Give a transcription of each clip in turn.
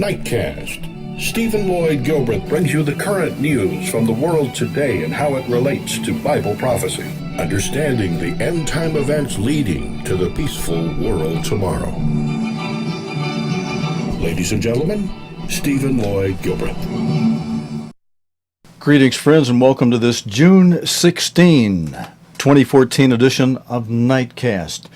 Nightcast. Stephen Lloyd Gilbreth brings you the current news from the world today and how it relates to Bible prophecy. Understanding the end-time events leading to the peaceful world tomorrow. Ladies and gentlemen, Stephen Lloyd Gilbreth. Greetings, friends, and welcome to this June 16, 2014 edition of Nightcast.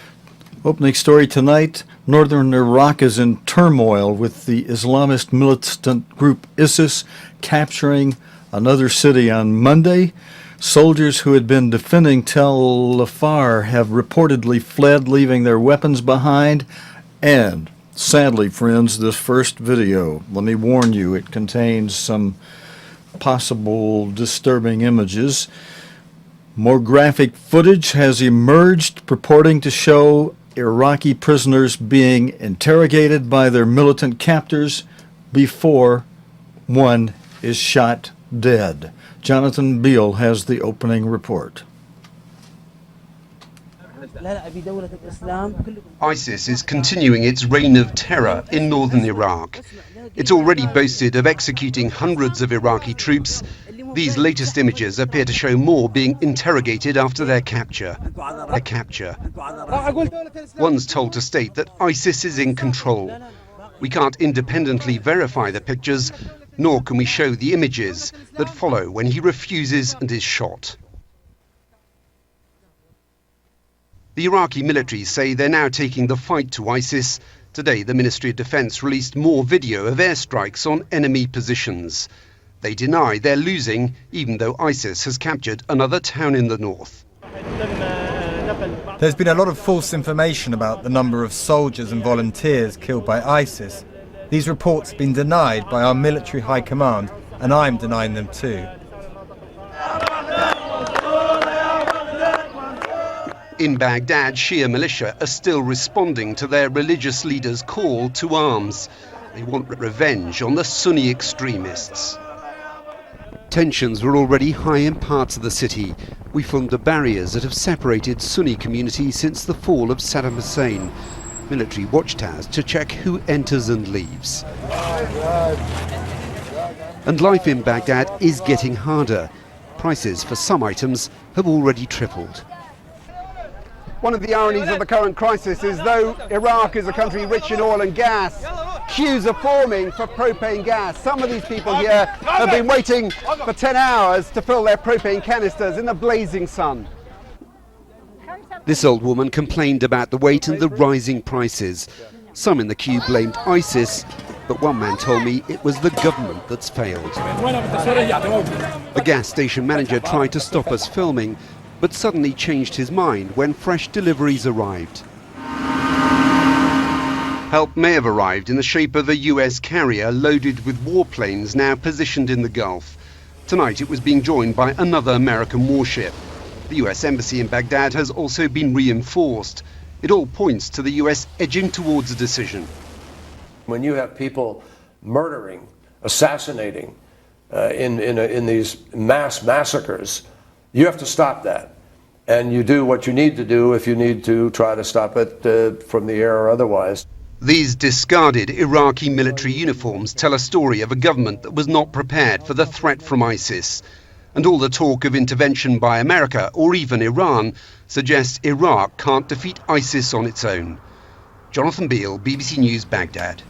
Opening story tonight, northern Iraq is in turmoil with the Islamist militant group ISIS capturing another city on Monday. Soldiers who had been defending Tal Afar have reportedly fled, leaving their weapons behind. And sadly, friends, this first video, let me warn you, it contains some possible disturbing images. More graphic footage has emerged purporting to show Iraqi prisoners being interrogated by their militant captors before one is shot dead. Jonathan Beale has the opening report. ISIS is continuing its reign of terror in northern Iraq. It's already boasted of executing hundreds of Iraqi troops. These latest images appear to show more being interrogated after their capture. One's told to state that ISIS is in control. We can't independently verify the pictures, nor can we show the images that follow when he refuses and is shot. The Iraqi military say they're now taking the fight to ISIS. Today, the Ministry of Defense released more video of airstrikes on enemy positions. They deny they're losing, even though ISIS has captured another town in the north. There's been a lot of false information about the number of soldiers and volunteers killed by ISIS. These reports have been denied by our military high command, and I'm denying them too. In Baghdad, Shia militia are still responding to their religious leaders' call to arms. They want revenge on the Sunni extremists. Tensions were already high in parts of the city. We filmed the barriers that have separated Sunni communities since the fall of Saddam Hussein. Military watchtowers to check who enters and leaves. And life in Baghdad is getting harder. Prices for some items have already tripled. One of the ironies of the current crisis is though Iraq is a country rich in oil and gas, queues are forming for propane gas. Some of these people here have been waiting for 10 hours to fill their propane canisters in the blazing sun. This old woman complained about the wait and the rising prices. Some in the queue blamed ISIS, but one man told me it was the government that's failed. The gas station manager tried to stop us filming, but suddenly changed his mind when fresh deliveries arrived. Help may have arrived in the shape of a US carrier loaded with warplanes now positioned in the Gulf. Tonight it was being joined by another American warship. The US embassy in Baghdad has also been reinforced. It all points to the US edging towards a decision. When you have people murdering, assassinating in these mass massacres, you have to stop that. And you do what you need to do if you need to try to stop it from the air or otherwise. These discarded Iraqi military uniforms tell a story of a government that was not prepared for the threat from ISIS. And all the talk of intervention by America or even Iran suggests Iraq can't defeat ISIS on its own. Jonathan Beale, BBC News, Baghdad.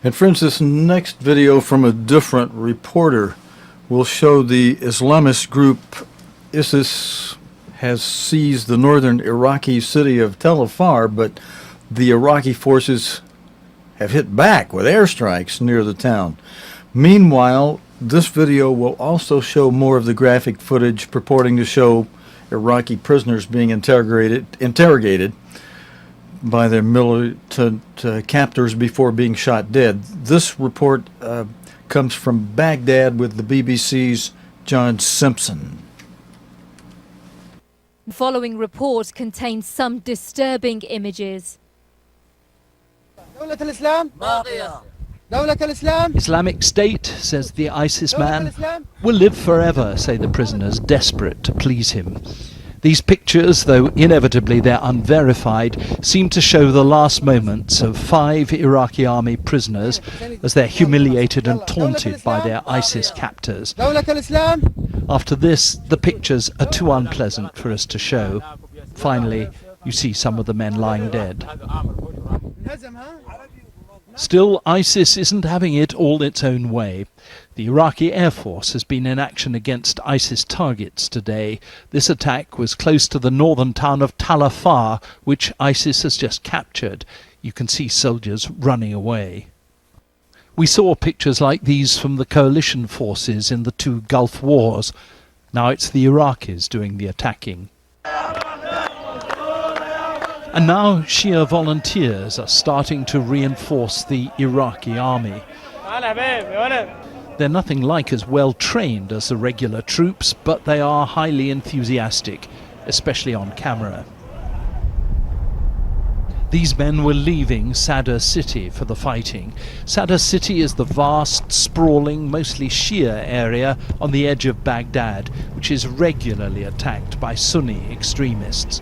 And friends, this next video from a different reporter will show the Islamist group ISIS has seized the northern Iraqi city of Tal Afar, but the Iraqi forces have hit back with airstrikes near the town. Meanwhile, this video will also show more of the graphic footage purporting to show Iraqi prisoners being interrogated by their militant captors before being shot dead. This report comes from Baghdad with the BBC's John Simpson. The following report contains some disturbing images. Islamic State, says the ISIS man, will live forever, say the prisoners, desperate to please him. These pictures, though inevitably they're unverified, seem to show the last moments of 5 Iraqi army prisoners as they're humiliated and taunted by their ISIS captors. After this, the pictures are too unpleasant for us to show. Finally, you see some of the men lying dead. Still, ISIS isn't having it all its own way. The Iraqi Air Force has been in action against ISIS targets today. This attack was close to the northern town of Tal Afar, which ISIS has just captured. You can see soldiers running away. We saw pictures like these from the coalition forces in the 2 Gulf Wars. Now it's the Iraqis doing the attacking. And now Shia volunteers are starting to reinforce the Iraqi army. They're nothing like as well trained as the regular troops, but they are highly enthusiastic, especially on camera. These men were leaving Sadr City for the fighting. Sadr City is the vast, sprawling, mostly Shia area on the edge of Baghdad, which is regularly attacked by Sunni extremists.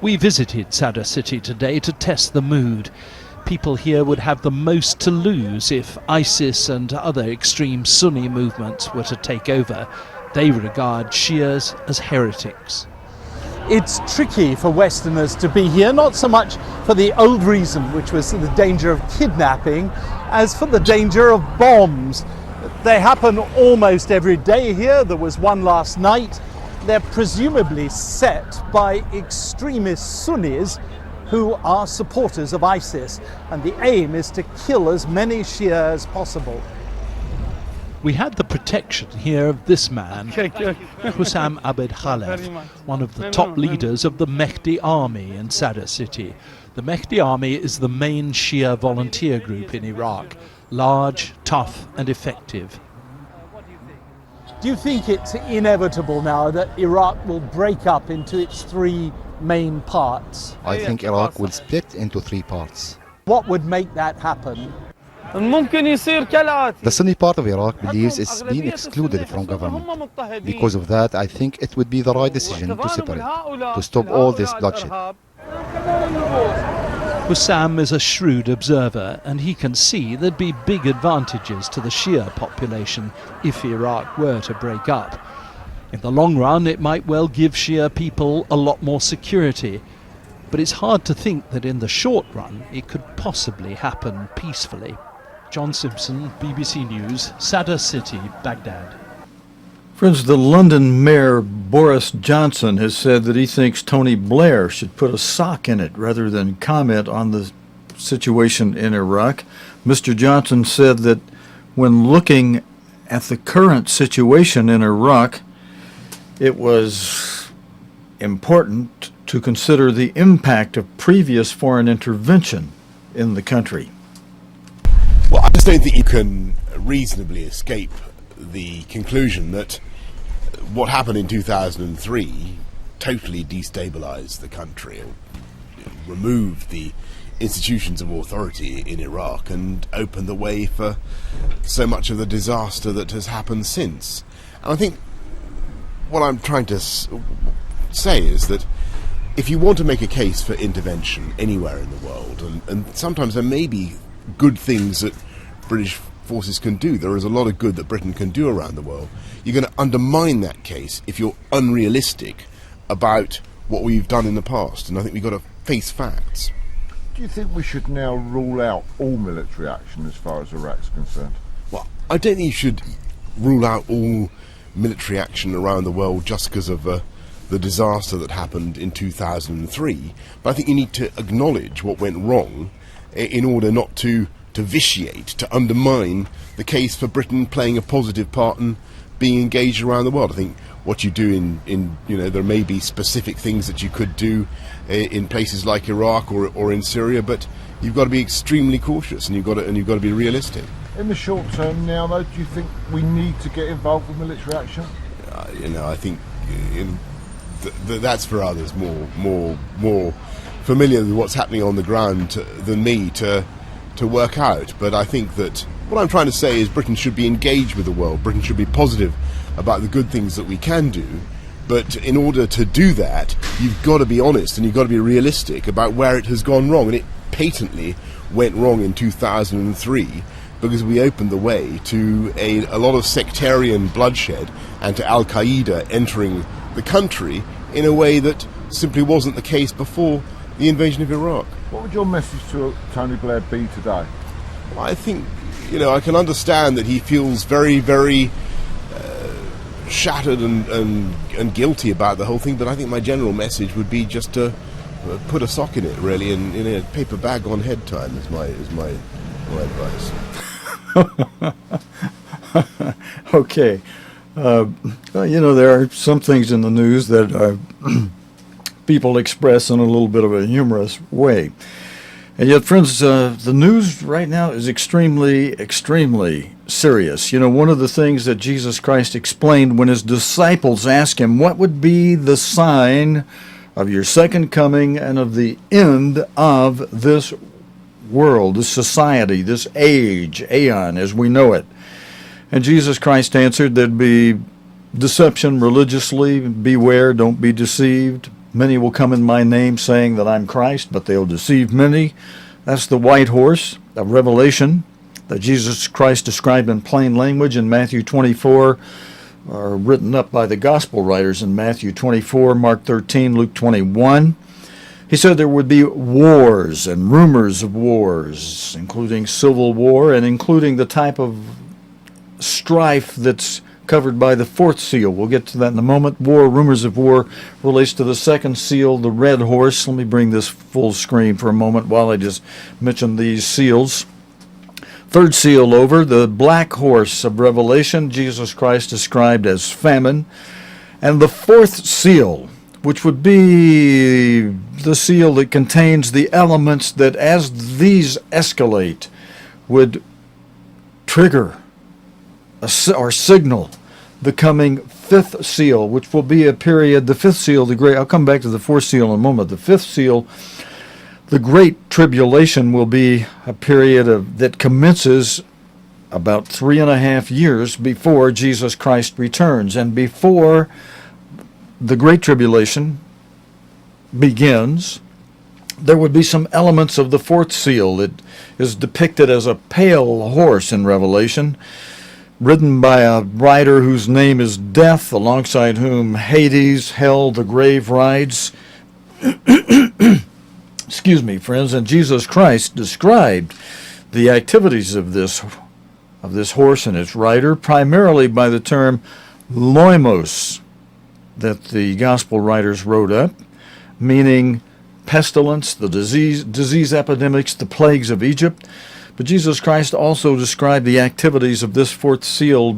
We visited Sadr City today to test the mood. People here would have the most to lose if ISIS and other extreme Sunni movements were to take over. They regard Shias as heretics. It's tricky for Westerners to be here, not so much for the old reason, which was the danger of kidnapping, as for the danger of bombs. They happen almost every day here. There was one last night. They're presumably set by extremist Sunnis who are supporters of ISIS, and the aim is to kill as many Shia as possible. We had the protection here of this man, Hussam Abed Khalef, one of the top leaders of the Mehdi army in Sadr City. The Mehdi army is the main Shia volunteer group in Iraq, large, tough and effective. Do you think it's inevitable now that Iraq will break up into its 3 main parts? I think Iraq will split into 3 parts. What would make that happen? The Sunni part of Iraq believes it's been excluded from government. Because of that, I think it would be the right decision to separate, to stop all this bloodshed. Hussam is a shrewd observer, and he can see there'd be big advantages to the Shia population if Iraq were to break up. In the long run, it might well give Shia people a lot more security, but it's hard to think that in the short run it could possibly happen peacefully. John Simpson, BBC News, Sadr City, Baghdad. Friends, the London Mayor Boris Johnson has said that he thinks Tony Blair should put a sock in it rather than comment on the situation in Iraq. Mr. Johnson said that when looking at the current situation in Iraq, it was important to consider the impact of previous foreign intervention in the country. Well, I just don't think you can reasonably escape the conclusion that what happened in 2003 totally destabilized the country, removed the institutions of authority in Iraq and opened the way for so much of the disaster that has happened since. And I think what I'm trying to say is that if you want to make a case for intervention anywhere in the world, and sometimes there may be good things that British forces can do, there is a lot of good that Britain can do around the world, you're going to undermine that case if you're unrealistic about what we've done in the past. And I think we've got to face facts. Do you think we should now rule out all military action as far as Iraq's concerned? Well, I don't think you should rule out all military action around the world just because of the disaster that happened in 2003, but I think you need to acknowledge what went wrong in order not to vitiate, to undermine the case for Britain playing a positive part and being engaged around the world. I think what you do in there may be specific things that you could do in places like Iraq or in Syria, but you've got to be extremely cautious and you've got to be realistic. In the short term now, though, do you think we need to get involved with military action? I think that's for others more familiar with what's happening on the ground than me to work out. But I think that what I'm trying to say is Britain should be engaged with the world. Britain should be positive about the good things that we can do, But in order to do that, you've got to be honest and you've got to be realistic about where it has gone wrong. And it patently went wrong in 2003 because we opened the way to a lot of sectarian bloodshed and to Al-Qaeda entering the country in a way that simply wasn't the case before the invasion of Iraq. What would your message to Tony Blair be today? Well, I think, I can understand that he feels very, very shattered and guilty about the whole thing, but I think my general message would be just to put a sock in it, really, and in a paper bag on head time is my advice. Okay. There are some things in the news that people express in a little bit of a humorous way. And yet, friends, the news right now is extremely, extremely serious. One of the things that Jesus Christ explained when his disciples asked him, what would be the sign of your second coming and of the end of this world, this society, this age, aeon, as we know it? And Jesus Christ answered, there'd be deception religiously, beware, don't be deceived. Many will come in my name saying that I'm Christ, but they'll deceive many. That's the white horse of Revelation that Jesus Christ described in plain language in Matthew 24, written up by the gospel writers in Matthew 24, Mark 13, Luke 21. He said there would be wars and rumors of wars, including civil war and including the type of strife that's covered by the fourth seal. We'll get to that in a moment. War, rumors of war, relates to the second seal, the red horse. Let me bring this full screen for a moment while I just mention these seals. Third seal over, the black horse of Revelation, Jesus Christ described as famine. And the fourth seal, which would be the seal that contains the elements that, as these escalate, would trigger or signal the coming fifth seal, which will be a period, the fifth seal, the great, I'll come back to the fourth seal in a moment. The fifth seal, the Great Tribulation, will be a period that commences about 3.5 years before Jesus Christ returns. And before the Great Tribulation begins, there would be some elements of the fourth seal that is depicted as a pale horse in Revelation, ridden by a rider whose name is Death, alongside whom Hades, hell, the grave rides. Excuse me, friends. And Jesus Christ described the activities of this horse and its rider primarily by the term loimos that the gospel writers wrote up, meaning pestilence, the disease epidemics, the plagues of Egypt. But Jesus Christ also described the activities of this fourth seal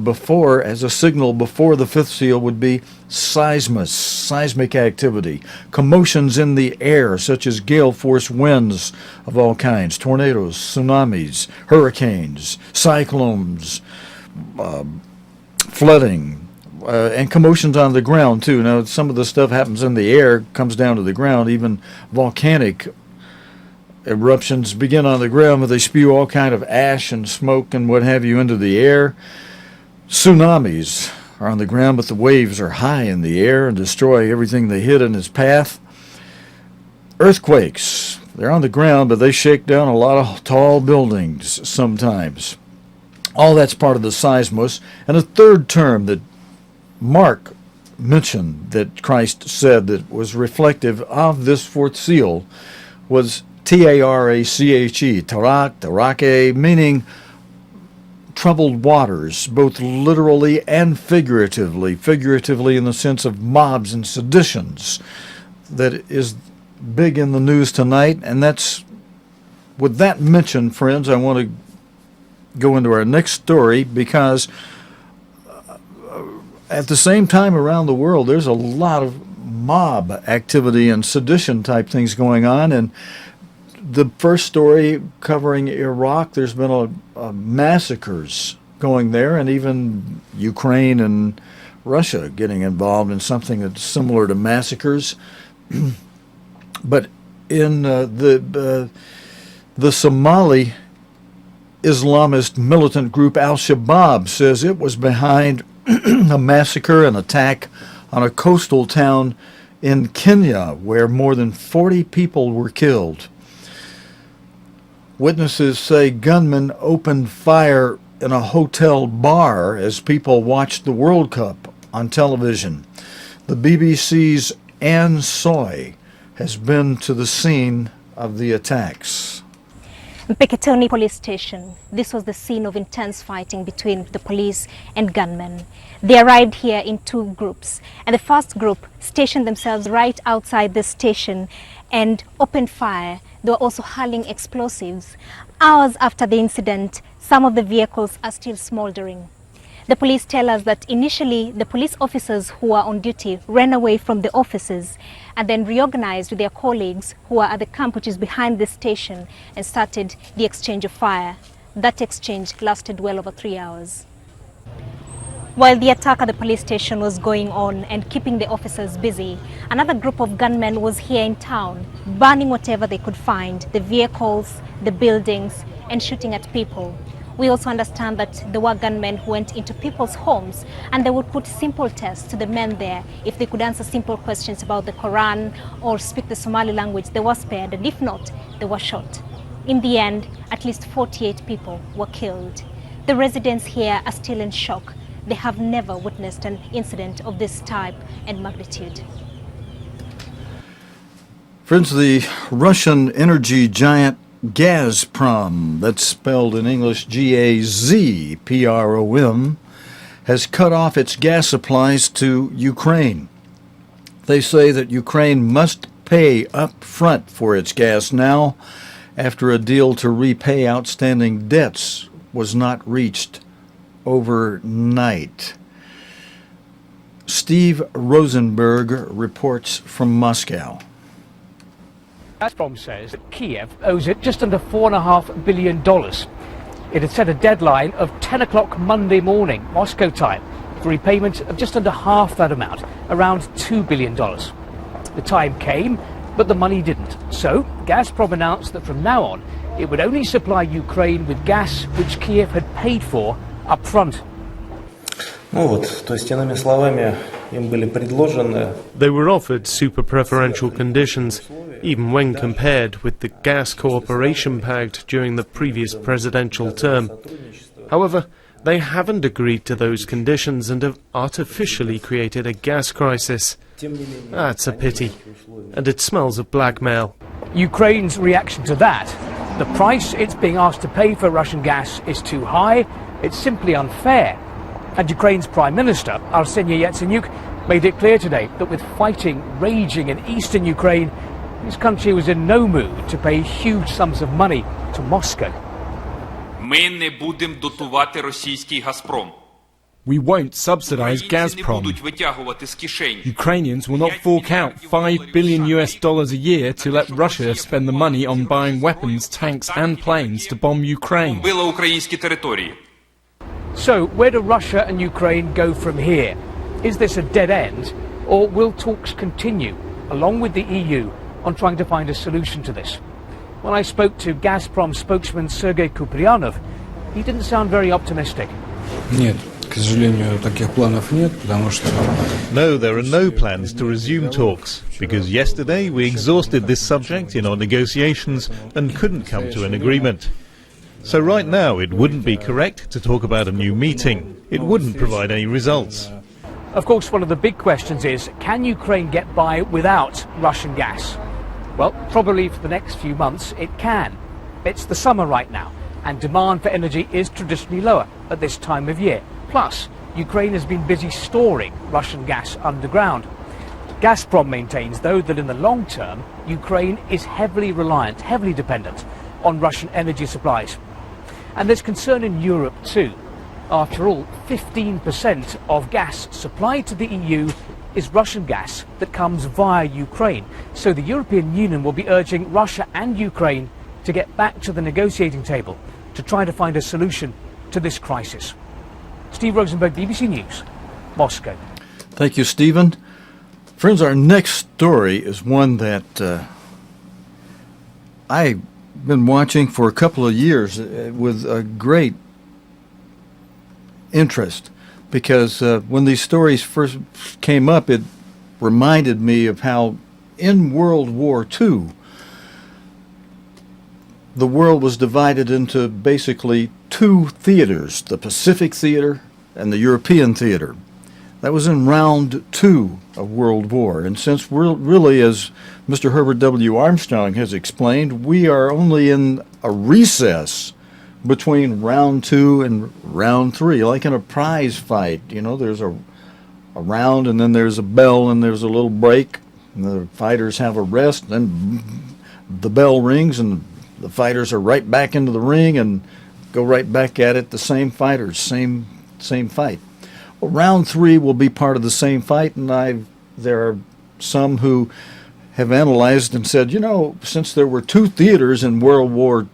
as a signal before the fifth seal would be seismic activity, commotions in the air such as gale force winds of all kinds, tornadoes, tsunamis, hurricanes, cyclones, flooding, and commotions on the ground too. Now, some of the stuff happens in the air, comes down to the ground. Even volcanic eruptions begin on the ground, but they spew all kind of ash and smoke and what have you into the air. Tsunamis are on the ground, but the waves are high in the air and destroy everything they hit in its path. Earthquakes, they're on the ground, but they shake down a lot of tall buildings sometimes. All that's part of the seismos. And a third term that Mark mentioned that Christ said that was reflective of this fourth seal was T-A-R-A-C-H-E, tarake, meaning troubled waters, both literally and figuratively in the sense of mobs and seditions. That is big in the news tonight, and that's, with that mentioned, friends, I want to go into our next story because at the same time around the world there's a lot of mob activity and sedition type things going on. And the first story covering Iraq, there's been a massacres going there, and even Ukraine and Russia getting involved in something that's similar to massacres. But in the Somali Islamist militant group Al-Shabaab says it was behind a massacre and attack on a coastal town in Kenya where more than 40 people were killed. Witnesses say gunmen opened fire in a hotel bar as people watched the World Cup on television. The BBC's Anne Soy has been to the scene of the attacks. Mpektoni police station. This was the scene of intense fighting between the police and gunmen. They arrived here in two groups, and the first group stationed themselves right outside the station and opened fire. They were also hurling explosives. Hours after the incident, some of the vehicles are still smoldering. The police tell us that initially the police officers who were on duty ran away from the offices and then reorganized with their colleagues who are at the camp which is behind the station and started the exchange of fire. That exchange lasted well over 3 hours. While the attack at the police station was going on and keeping the officers busy, another group of gunmen was here in town, burning whatever they could find, the vehicles, the buildings, and shooting at people. We also understand that there were gunmen who went into people's homes and they would put simple tests to the men there. If they could answer simple questions about the Quran or speak the Somali language, they were spared, and if not, they were shot. In the end, at least 48 people were killed. The residents here are still in shock. They have never witnessed an incident of this type and magnitude. Friends, the Russian energy giant Gazprom, that's spelled in English Gazprom, has cut off its gas supplies to Ukraine. They say that Ukraine must pay up front for its gas now after a deal to repay outstanding debts was not reached overnight. Steve Rosenberg reports from Moscow. Gazprom says that Kiev owes it just under $4.5 billion. It had set a deadline of 10 o'clock Monday morning, Moscow time, for repayment of just under half that amount, around $2 billion. The time came, but the money didn't. So Gazprom announced that from now on, it would only supply Ukraine with gas which Kiev had paid for up front. They were offered super preferential conditions, even when compared with the gas cooperation pact during the previous presidential term. However, they haven't agreed to those conditions and have artificially created a gas crisis. That's a pity, and it smells of blackmail. Ukraine's reaction to that: the price it's being asked to pay for Russian gas is too high, it's simply unfair. And Ukraine's Prime Minister, Arseniy Yatsenyuk, made it clear today that with fighting raging in eastern Ukraine, his country was in no mood to pay huge sums of money to Moscow. We won't subsidize Gazprom. Ukrainians will not fork out $5 billion a year to let Russia spend the money on buying weapons, tanks and planes to bomb Ukraine. So where do Russia and Ukraine go from here? Is this a dead end, or will talks continue, along with the EU, on trying to find a solution to this? When I spoke to Gazprom spokesman Sergei Kuprianov, he didn't sound very optimistic. No, there are no plans to resume talks, because yesterday we exhausted this subject in our negotiations and couldn't come to an agreement. So right now it wouldn't be correct to talk about a new meeting. It wouldn't provide any results. Of course, one of the big questions is, can Ukraine get by without Russian gas? Well, probably for the next few months it can. It's the summer right now, and demand for energy is traditionally lower at this time of year. Plus, Ukraine has been busy storing Russian gas underground. Gazprom maintains, though, that in the long term, Ukraine is heavily reliant, heavily dependent on Russian energy supplies. And there's concern in Europe too. After all, 15% of gas supplied to the EU is Russian gas that comes via Ukraine. So the European Union will be urging Russia and Ukraine to get back to the negotiating table to try to find a solution to this crisis. Steve Rosenberg, BBC News, Moscow. Thank you, Stephen. Friends, our next story is one that I've been watching for a couple of years with a great interest. because when these stories first came up, it reminded me of how in World War II, the world was divided into basically two theaters, the Pacific Theater and the European Theater. That was in round 2 of World War. And since we're really, as Mr. Herbert W. Armstrong has explained, we are only in a recess between round 2 and round 3, like in a prize fight. You know, there's a round, and then there's a bell, and there's a little break, and the fighters have a rest, then the bell rings, and the fighters are right back into the ring and go right back at it, the same fighters, same fight. Well, round 3 will be part of the same fight, and there are some who have analyzed and said, you know, since there were 2 theaters in World War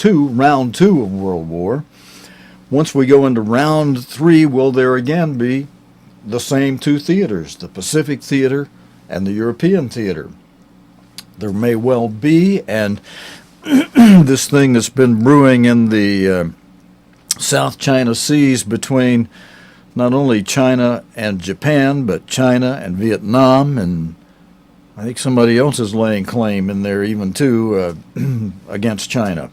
II, round 2 of World War, once we go into round 3, will there again be the same 2 theaters, the Pacific Theater and the European Theater? There may well be, and this thing that's been brewing in the South China Seas between not only China and Japan, but China and Vietnam, and I think somebody else is laying claim in there even too against China.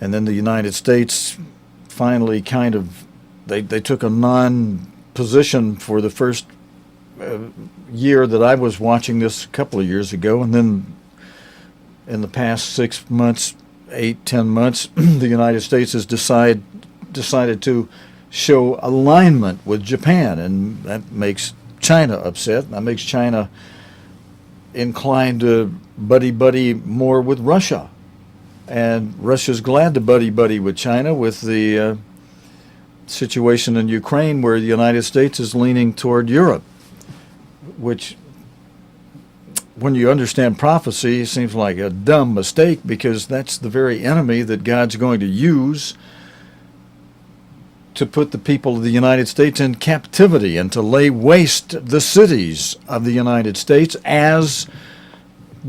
And then the United States finally kind of, they took a non-position for the first year that I was watching this a couple of years ago, and then in the past 6 months, 8-10 months, the United States has decided to show alignment with Japan, and that makes China upset. That makes China inclined to buddy more with Russia, and Russia's glad to buddy with China with the situation in Ukraine, where the United States is leaning toward Europe, which, when you understand prophecy, seems like a dumb mistake, because that's the very enemy that God's going to use to put the people of the United States in captivity and to lay waste the cities of the United States, as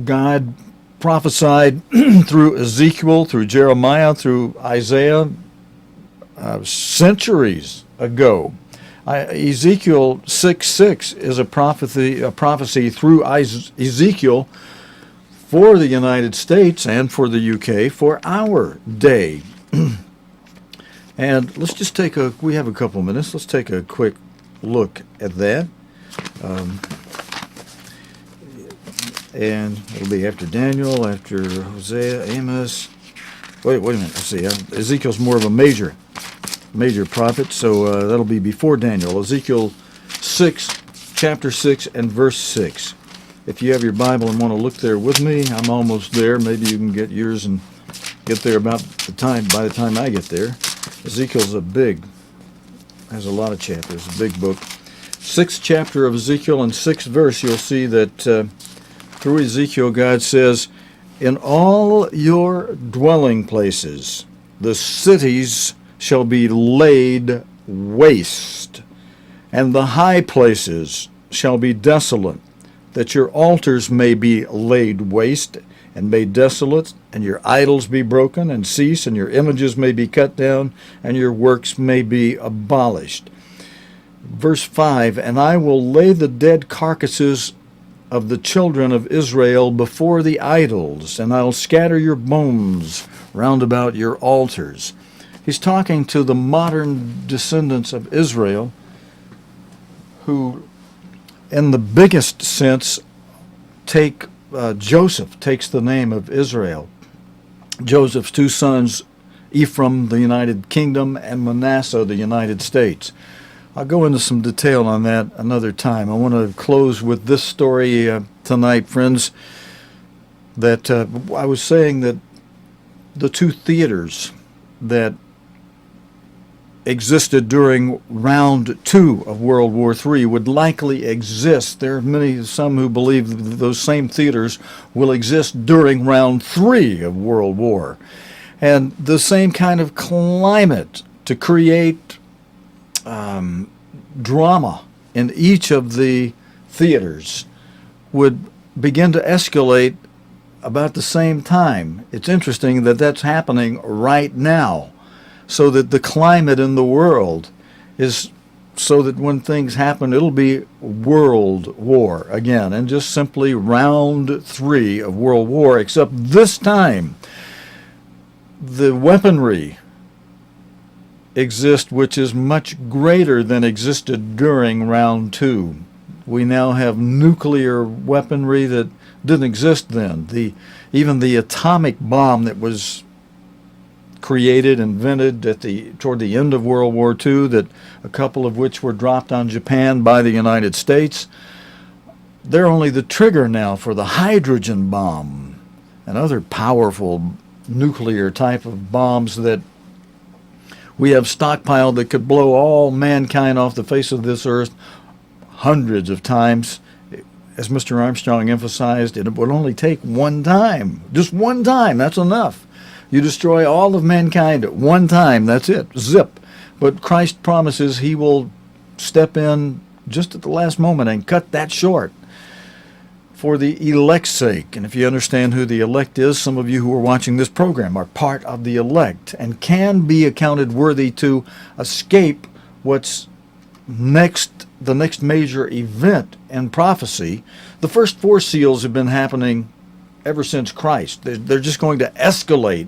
God prophesied through Ezekiel, through Jeremiah, through Isaiah centuries ago. Ezekiel 6:6 is a prophecy through Ezekiel for the United States and for the UK for our day. And let's just we have a couple minutes, let's take a quick look at that. And it'll be after Daniel, after Hosea, Amos. Wait a minute, let's see. Ezekiel's more of a major prophet, so that'll be before Daniel. Ezekiel 6, chapter 6 and verse 6. If you have your Bible and want to look there with me, I'm almost there. Maybe you can get yours and get there by the time I get there. Ezekiel's has a lot of chapters, a big book. 6th chapter of Ezekiel and 6th verse, you'll see that through Ezekiel, God says, in all your dwelling places, the cities shall be laid waste, and the high places shall be desolate, that your altars may be laid waste and made desolate, and your idols be broken and cease, and your images may be cut down, and your works may be abolished. Verse 5, and I will lay the dead carcasses of the children of Israel before the idols, and I'll scatter your bones round about your altars. He's talking to the modern descendants of Israel, who, in the biggest sense, Joseph takes the name of Israel. Joseph's 2 sons, Ephraim, the United Kingdom, and Manasseh, the United States. I'll go into some detail on that another time. I want to close with this story tonight, friends, that I was saying that the 2 theaters that existed during round 2 of World War III would likely exist. There are some who believe those same theaters will exist during round 3 of World War. And the same kind of climate to create drama in each of the theaters would begin to escalate about the same time. It's interesting that that's happening right now, so that the climate in the world is so that when things happen, it'll be world war again, and just simply round 3 of world war, except this time the weaponry exists which is much greater than existed during round 2. We now have nuclear weaponry that didn't exist then. Even the atomic bomb that was created, invented toward the end of World War II, that a couple of which were dropped on Japan by the United States, they're only the trigger now for the hydrogen bomb and other powerful nuclear type of bombs that we have stockpiled that could blow all mankind off the face of this earth hundreds of times. As Mr. Armstrong emphasized, it would only take one time. Just one time, that's enough. You destroy all of mankind at one time, that's it, zip. But Christ promises he will step in just at the last moment and cut that short for the elect's sake. And if you understand who the elect is, some of you who are watching this program are part of the elect and can be accounted worthy to escape what's the next major event in prophecy. The first 4 seals have been happening ever since Christ. They're just going to escalate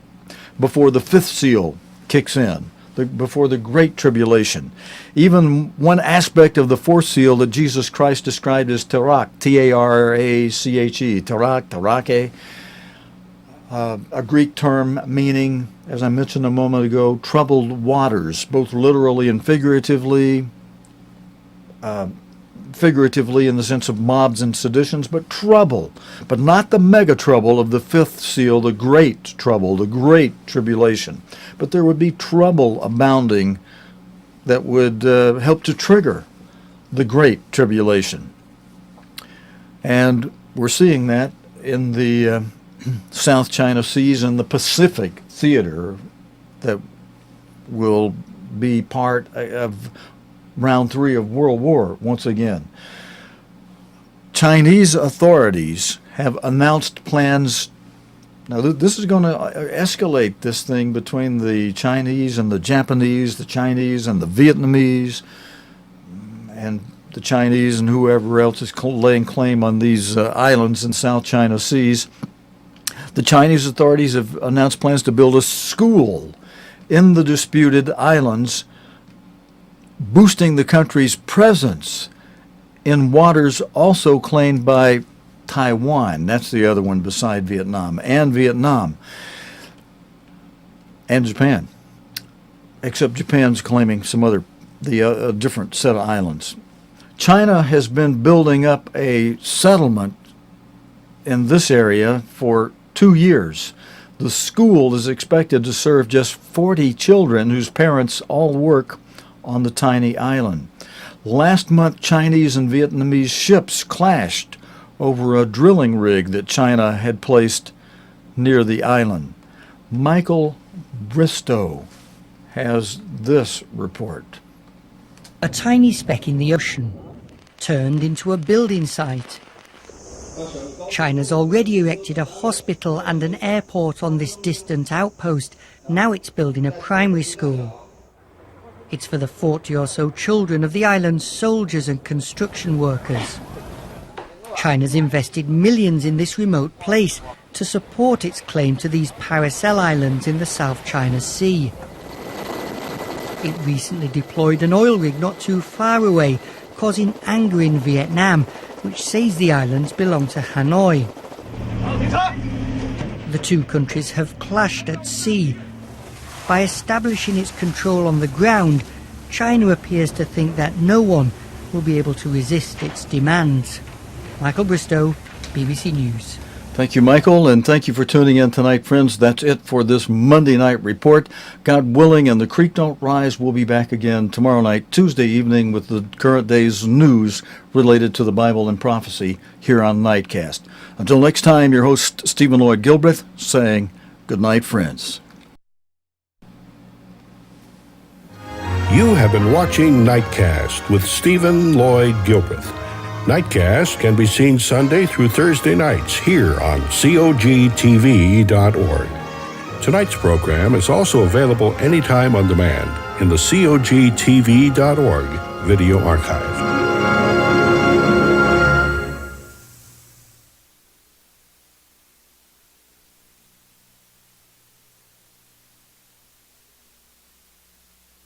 before the 5th seal kicks in, before the Great Tribulation. Even one aspect of the 4th seal that Jesus Christ described as Tarak, T-A-R-A-C-H-E, Tarak, Tarake, a Greek term meaning, as I mentioned a moment ago, troubled waters, both literally and figuratively in the sense of mobs and seditions, but trouble, but not the mega trouble of the 5th seal, the great trouble, the great tribulation. But there would be trouble abounding that would help to trigger the great tribulation. And we're seeing that in the South China Seas and the Pacific theater that will be part of round 3 of World War once again. Chinese authorities have announced plans. Now this is going to escalate this thing between the Chinese and the Japanese, the Chinese and the Vietnamese, and the Chinese and whoever else is laying claim on these islands in South China Seas. The Chinese authorities have announced plans to build a school in the disputed islands, boosting the country's presence in waters also claimed by Taiwan. That's the other one beside Vietnam, and Japan. Except Japan's claiming some other, a different set of islands. China has been building up a settlement in this area for 2 years. The school is expected to serve just 40 children whose parents all work on the tiny island. Last month, Chinese and Vietnamese ships clashed over a drilling rig that China had placed near the island. Michael Bristow has this report. A tiny speck in the ocean turned into a building site. China's already erected a hospital and an airport on this distant outpost. Now it's building a primary school. It's for the 40 or so children of the island's soldiers and construction workers. China's invested millions in this remote place to support its claim to these Paracel Islands in the South China Sea. It recently deployed an oil rig not too far away, causing anger in Vietnam, which says the islands belong to Hanoi. The two countries have clashed at sea. By establishing its control on the ground, China appears to think that no one will be able to resist its demands. Michael Bristow, BBC News. Thank you, Michael, and thank you for tuning in tonight, friends. That's it for this Monday night report. God willing, and the creek don't rise, we'll be back again tomorrow night, Tuesday evening, with the current day's news related to the Bible and prophecy here on Nightcast. Until next time, your host, Stephen Lloyd Gilbreth, saying good night, friends. You have been watching Nightcast with Stephen Lloyd Gilbreth. Nightcast can be seen Sunday through Thursday nights here on COGTV.org. Tonight's program is also available anytime on demand in the COGTV.org video archive.